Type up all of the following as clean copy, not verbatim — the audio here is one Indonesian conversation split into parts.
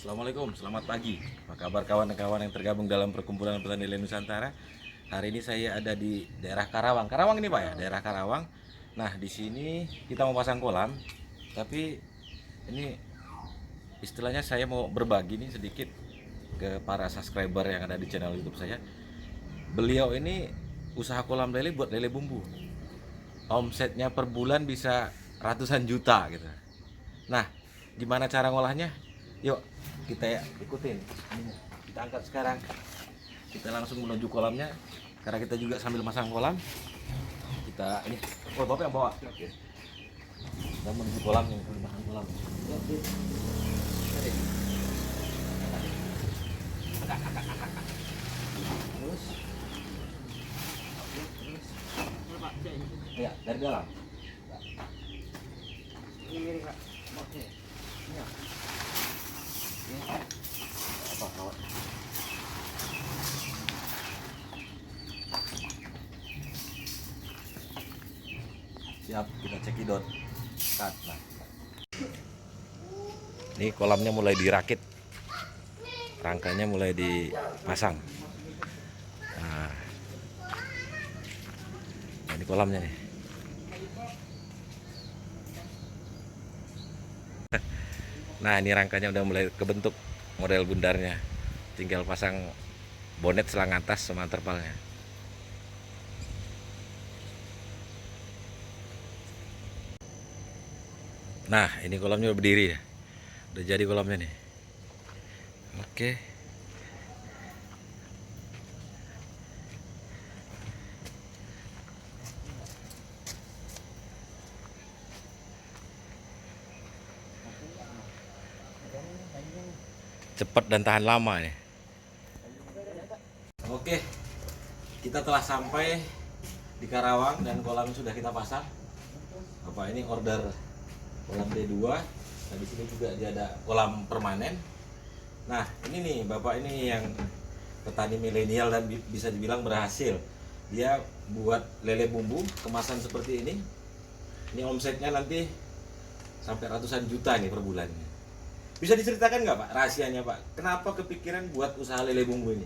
Assalamualaikum, selamat pagi. Apa kabar kawan-kawan yang tergabung dalam perkumpulan petani lele Nusantara? Hari ini saya ada di daerah Karawang. Karawang ini Pak ya, daerah Karawang. Nah, di sini kita mau pasang kolam, tapi ini istilahnya saya mau berbagi nih sedikit ke para subscriber yang ada di channel YouTube saya. Beliau ini usaha kolam lele buat lele bumbu. Omsetnya per bulan bisa ratusan juta gitu. Nah, gimana cara ngolahnya? Yuk, kita ya ikutin. Ini kita angkat sekarang. Kita langsung menuju kolamnya. Karena kita juga sambil masang kolam. Kita ini, oh Bapak yang bawa. Oke. Kita menuju kolamnya, sambil masang kolam. Oke. Terus. Oke, terus. Ya, dari dalam. Ini Kak. Oke. Ya. Apa kawan? Siap, kita cekidot. Cut. Nah. Ini kolamnya mulai dirakit, rangkanya mulai dipasang. Nah, ini kolamnya nih. Nah, ini rangkanya udah mulai kebentuk model bundarnya. Tinggal pasang bonet selang atas sama terpalnya. Nah, ini kolamnya udah berdiri ya. Udah jadi kolamnya nih. Oke. Cepat dan tahan lama nih. Oke, kita telah sampai di Karawang dan kolam sudah kita pasang. Bapak ini order kolam D2. Nah, di sini juga dia ada kolam permanen. Nah, ini nih Bapak ini yang petani milenial dan bisa dibilang berhasil. Dia buat lele bumbu kemasan seperti ini. Ini omsetnya nanti sampai ratusan juta nih per bulannya. Bisa diceritakan nggak Pak rahasianya Pak? Kenapa kepikiran buat usaha lele bumbu ini?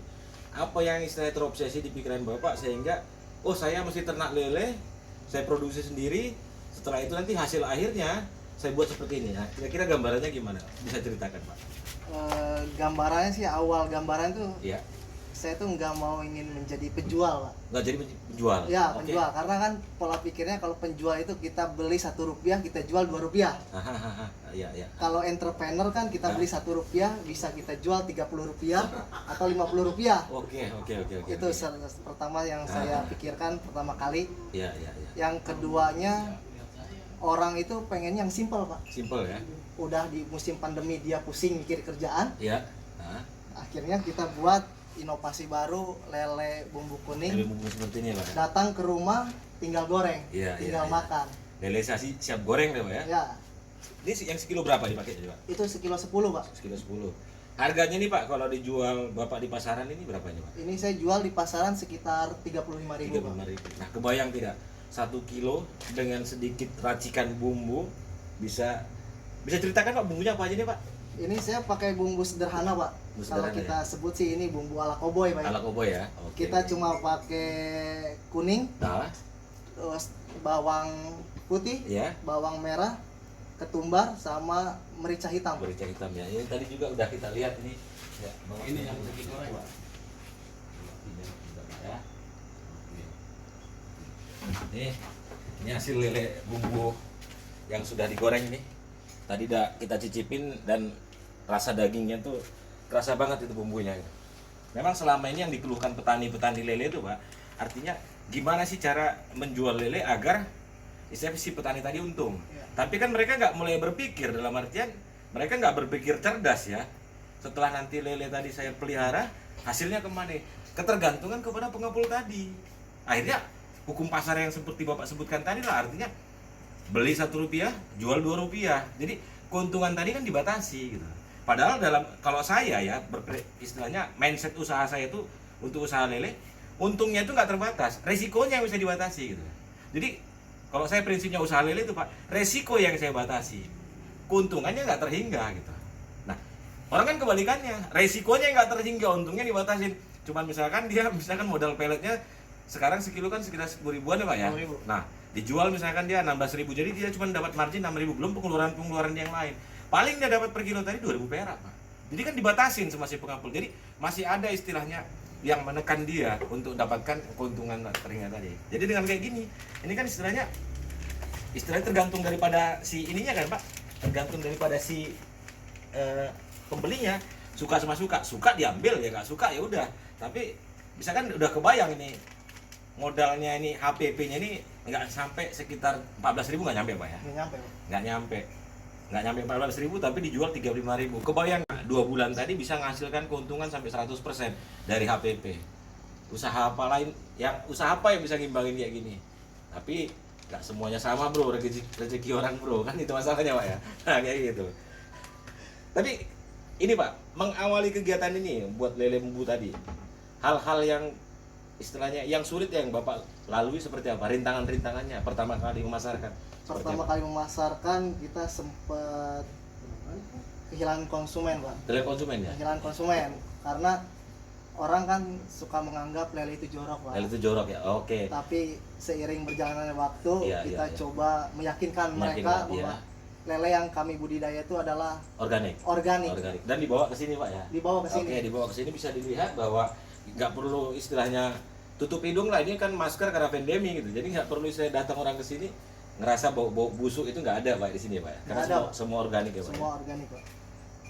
Apa yang istilahnya terobsesi di pikiran Bapak sehingga oh saya mesti ternak lele, saya produksi sendiri, setelah itu nanti hasil akhirnya saya buat seperti ini. Nah, kira-kira gambarannya gimana? Bisa ceritakan Pak? Gambarannya sih awal gambaran tuh Iya. saya tuh nggak mau ingin menjadi penjual, Pak. Nggak jadi penjual? Ya, Oke. penjual karena kan pola pikirnya kalau penjual itu kita beli Rp1, kita jual Rp2. Hahaha, iya iya. Kalau entrepreneur kan kita beli Rp1 bisa kita jual Rp30 atau Rp50. Oke. Itu pertama yang saya pikirkan pertama kali. Iya iya. Yang keduanya orang itu pengen yang simpel, Pak. Simple ya? Udah di musim pandemi dia pusing mikir kerjaan. Iya. Akhirnya kita buat inovasi baru lele bumbu kuning. Lele bumbu seperti ini Pak. Datang ke rumah tinggal goreng, Iya, tinggal iya. makan. Lele siap goreng deh Pak ya? Ya, Ini yang sekilo berapa dipakai Pak? itu sekilo 10, Pak. Sekilo 10. Harganya nih Pak kalau dijual Bapak di pasaran ini berapanya Pak? Ini saya jual di pasaran sekitar 35.000, Pak. 35.000. Nah, kebayang tidak? 1 kilo dengan sedikit racikan bumbu bisa ceritakan Pak bumbunya apa aja nih Pak? Ini saya pakai bumbu sederhana, Pak. Bumbu Kalau sederhana, kita sebut sih ini bumbu ala koboi, Pak. Ala koboi ya. Oke. Kita cuma pakai kuning, Nah, terus bawang putih, ya, bawang merah, ketumbar sama merica hitam. merica hitam ya. Ini tadi juga udah kita lihat ini. Ya, ini yang lagi goreng Pak. Ya. Ini hasil lele bumbu yang sudah digoreng ini. Tadi udah kita cicipin dan rasa dagingnya tuh kerasa banget itu bumbunya. Memang selama ini yang dikeluhkan petani-petani lele itu Pak, artinya gimana sih cara menjual lele agar istilahnya si petani tadi untung. Ya. Tapi kan mereka nggak mulai berpikir, dalam artian mereka nggak berpikir cerdas ya. Setelah nanti lele tadi saya pelihara, hasilnya kemana? Ketergantungan kepada pengepul tadi. Akhirnya hukum pasar yang seperti Bapak sebutkan tadi lah, artinya beli Rp1, jual Rp2. Jadi keuntungan tadi kan dibatasi gitu. Padahal kalau saya ya istilahnya mindset usaha saya itu untuk usaha lele, untungnya itu nggak terbatas, resikonya yang bisa dibatasi gitu. Jadi kalau saya prinsipnya usaha lele itu Pak, resiko yang saya batasi, keuntungannya nggak terhingga gitu. Nah, Orang kan kebalikannya, resikonya nggak terhingga, untungnya dibatasin. Cuman misalkan dia modal peletnya sekarang sekilo kan sekitar 10 ribuan ya Pak ya. 10.000. Nah, dijual misalkan dia 16.000, jadi dia cuma dapat margin 6.000, belum pengeluaran yang lain. Paling dia dapat per kilo tadi 2.000 perak Pak. Jadi kan dibatasin sama si pengapul. Jadi masih ada istilahnya yang menekan dia untuk dapatkan keuntungan terhingga tadi. Jadi dengan kayak gini, ini kan istilahnya tergantung daripada si ininya kan Pak, tergantung daripada si pembelinya, suka sama suka diambil, ya nggak suka ya udah. Tapi misalkan udah kebayang ini modalnya ini HPP-nya ini nggak sampai sekitar 14.000, nggak nyampe Pak ya, Nggak nyampe, Pak. nggak nyampe 14.000 tapi dijual 35.000. Kebayang 2 bulan tadi bisa menghasilkan keuntungan sampai 100% dari HPP. Usaha apa yang bisa ngimbangin kayak gini? Tapi nggak semuanya sama bro, rezeki orang bro, kan itu masalahnya Pak ya. Nah, kayak gitu. Tapi ini Pak, mengawali kegiatan ini buat lele bumbu tadi, hal-hal yang istilahnya yang sulit yang Bapak lalui seperti apa? Rintangan-rintangannya pertama kali memasarkan. Pertama kali memasarkan kita sempat kehilangan konsumen, Pak. Dari konsumen ya? Kehilangan konsumen karena orang kan suka menganggap lele itu jorok, Pak. Lele itu jorok ya, oke. Tapi seiring berjalannya waktu, Iya, kita iya. coba meyakinkan mereka bahwa lele yang kami budidaya itu adalah Organik. organik. Dan dibawa ke sini Pak ya? Dibawa ke sini. Oke, dibawa ke sini bisa dilihat bahwa nggak perlu istilahnya tutup hidung lah, ini kan masker karena pandemi gitu. Jadi nggak perlu saya datang orang ke sini ngerasa bau busuk, itu nggak ada Pak di sini Pak ya? Karena Nggak ada, Pak. semua organik ya Pak. Semua organik, Pak.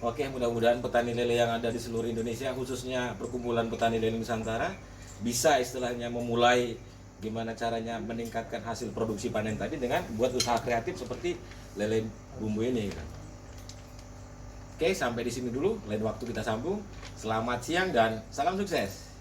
Oke, mudah-mudahan petani lele yang ada di seluruh Indonesia, khususnya Perkumpulan Petani Lele Nusantara, bisa istilahnya memulai gimana caranya meningkatkan hasil produksi panen tadi dengan buat usaha kreatif seperti lele bumbu ini. Oke, sampai di sini dulu. Lain waktu kita sambung. Selamat siang dan salam sukses.